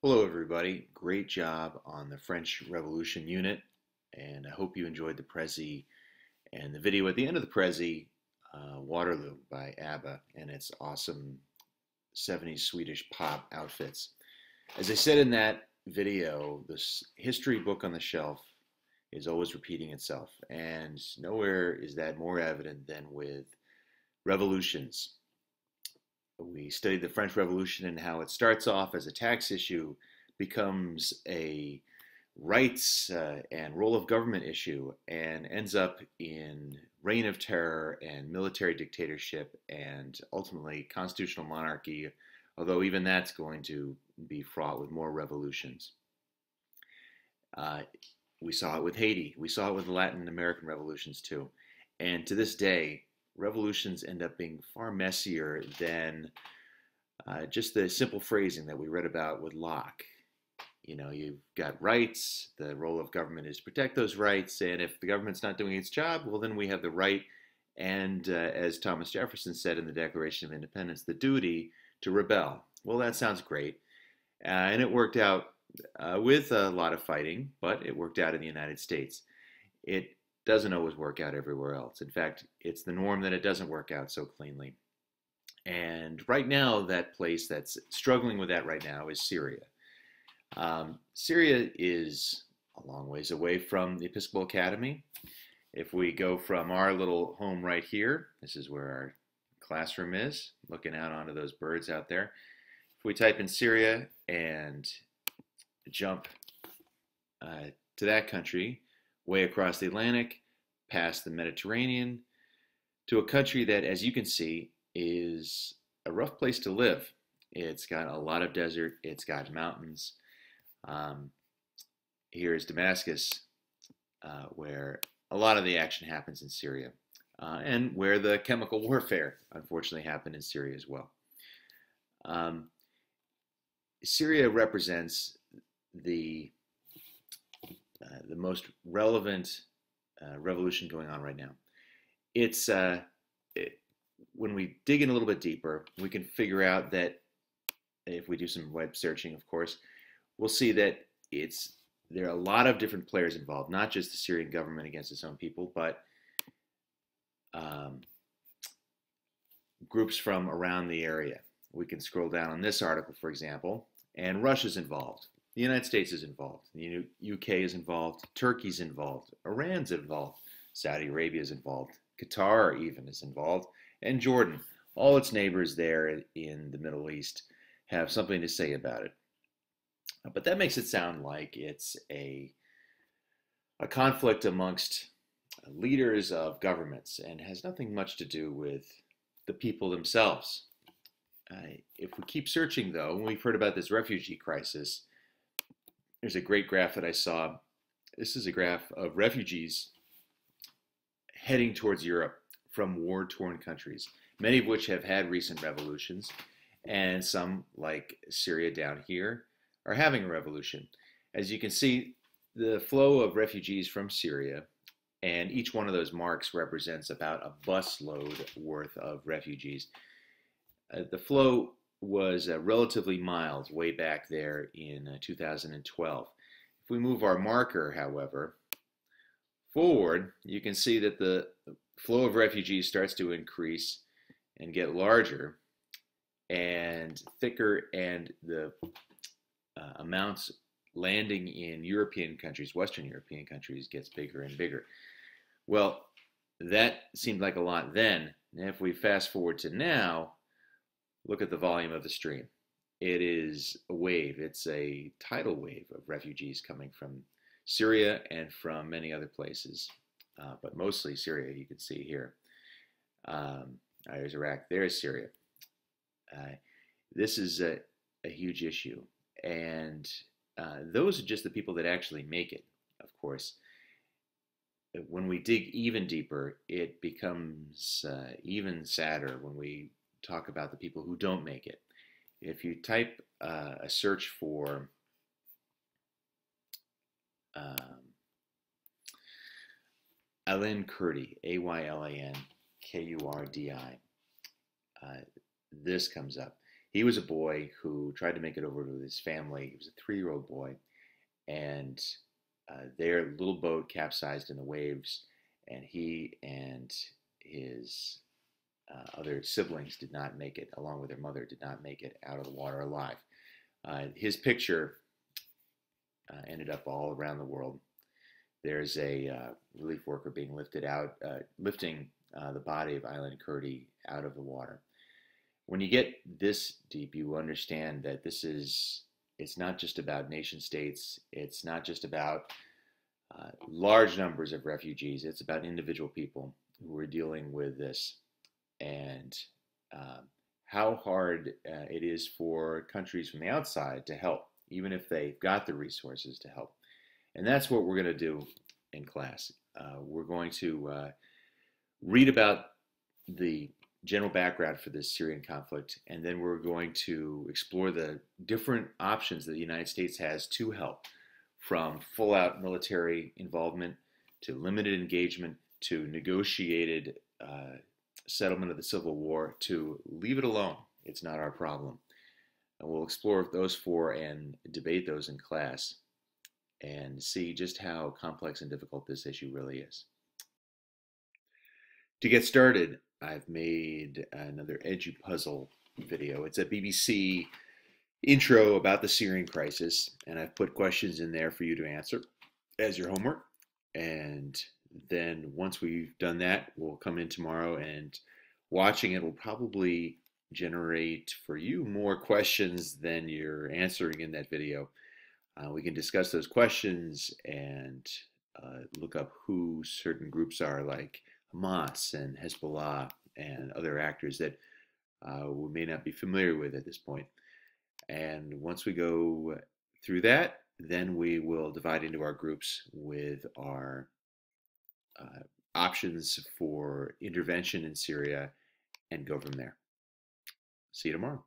Hello everybody, great job on the French Revolution unit, and I hope you enjoyed the Prezi and the video at the end of the Prezi, Waterloo by ABBA and its awesome 70s Swedish pop outfits. As I said in that video, this history book on the shelf is always repeating itself, and nowhere is that more evident than with revolutions. We studied the French Revolution and how it starts off as a tax issue, becomes a rights and role of government issue, and ends up in reign of terror and military dictatorship and ultimately constitutional monarchy, although even that's going to be fraught with more revolutions. We saw it with Haiti. We saw it with the Latin American revolutions too. And to this day, revolutions end up being far messier than just the simple phrasing that we read about with Locke. You know, you've got rights, the role of government is to protect those rights, and if the government's not doing its job, well, then we have the right, and as Thomas Jefferson said in the Declaration of Independence, the duty to rebel. Well, that sounds great, and it worked out with a lot of fighting, but it worked out in the United States. It doesn't always work out everywhere else. In fact, it's the norm that it doesn't work out so cleanly. And right now, that place that's struggling with that right now is Syria. Syria is a long ways away from the Episcopal Academy. If we go from our little home right here, this is where our classroom is, looking out onto those birds out there. If we type in Syria and jump to that country, way across the Atlantic, past the Mediterranean, to a country that, as you can see, is a rough place to live. It's got a lot of desert, it's got mountains. Here is Damascus, where a lot of the action happens in Syria, and where the chemical warfare, unfortunately, happened in Syria as well. Syria represents the most relevant revolution going on right now. It's when we dig in a little bit deeper, we can figure out that if we do some web searching, of course, we'll see that there are a lot of different players involved, not just the Syrian government against its own people, but groups from around the area. We can scroll down on this article, for example, and Russia's involved. The United States is involved. The UK is involved. Turkey's involved. Iran's involved. Saudi Arabia is involved. Qatar even is involved. And Jordan. All its neighbors there in the Middle East have something to say about it. But that makes it sound like it's a conflict amongst leaders of governments and has nothing much to do with the people themselves. If we keep searching, though, we've heard about this refugee crisis. There's a great graph that I saw. This is a graph of refugees heading towards Europe from war-torn countries, many of which have had recent revolutions, and some, like Syria down here, are having a revolution. As you can see, the flow of refugees from Syria, and each one of those marks represents about a busload worth of refugees. The flow was relatively mild way back there in 2012. If we move our marker, however, forward, you can see that the flow of refugees starts to increase and get larger and thicker, and the amounts landing in European countries, Western European countries, gets bigger and bigger. Well, that seemed like a lot then. And if we fast forward to now, look at the volume of the stream. It is a wave. It's a tidal wave of refugees coming from Syria and from many other places, but mostly Syria, you can see here. There's Iraq, there's Syria. This is a huge issue, and those are just the people that actually make it, of course. When we dig even deeper, it becomes even sadder when we talk about the people who don't make it. If you type a search for Aylan Kurdi, Aylan Kurdi, this comes up. He was a boy who tried to make it over with his family. He was a 3-year-old boy, and their little boat capsized in the waves, and he and his other siblings did not make it, along with their mother, did not make it out of the water alive. His picture ended up all around the world. There's a relief worker being lifting the body of Aylan Kurdi out of the water. When you get this deep, you understand that it's not just about nation states. It's not just about large numbers of refugees. It's about individual people who are dealing with this, and how hard it is for countries from the outside to help, even if they've got the resources to help. And that's what we're going to do in class. We're going to read about the general background for this Syrian conflict, and then we're going to explore the different options that the United States has to help, from full-out military involvement to limited engagement to negotiated settlement of the civil war to leave it alone. It's not our problem. And we'll explore those four and debate those in class and see just how complex and difficult this issue really is. To get started, I've made another EduPuzzle video. It's a BBC intro about the Syrian crisis, and I've put questions in there for you to answer as your homework. And then once we've done that, we'll come in tomorrow, and watching it will probably generate for you more questions than you're answering in that video. We can discuss those questions and look up who certain groups are, like Hamas and Hezbollah and other actors that we may not be familiar with at this point. And once we go through that, then we will divide into our groups with our options for intervention in Syria and go from there. See you tomorrow.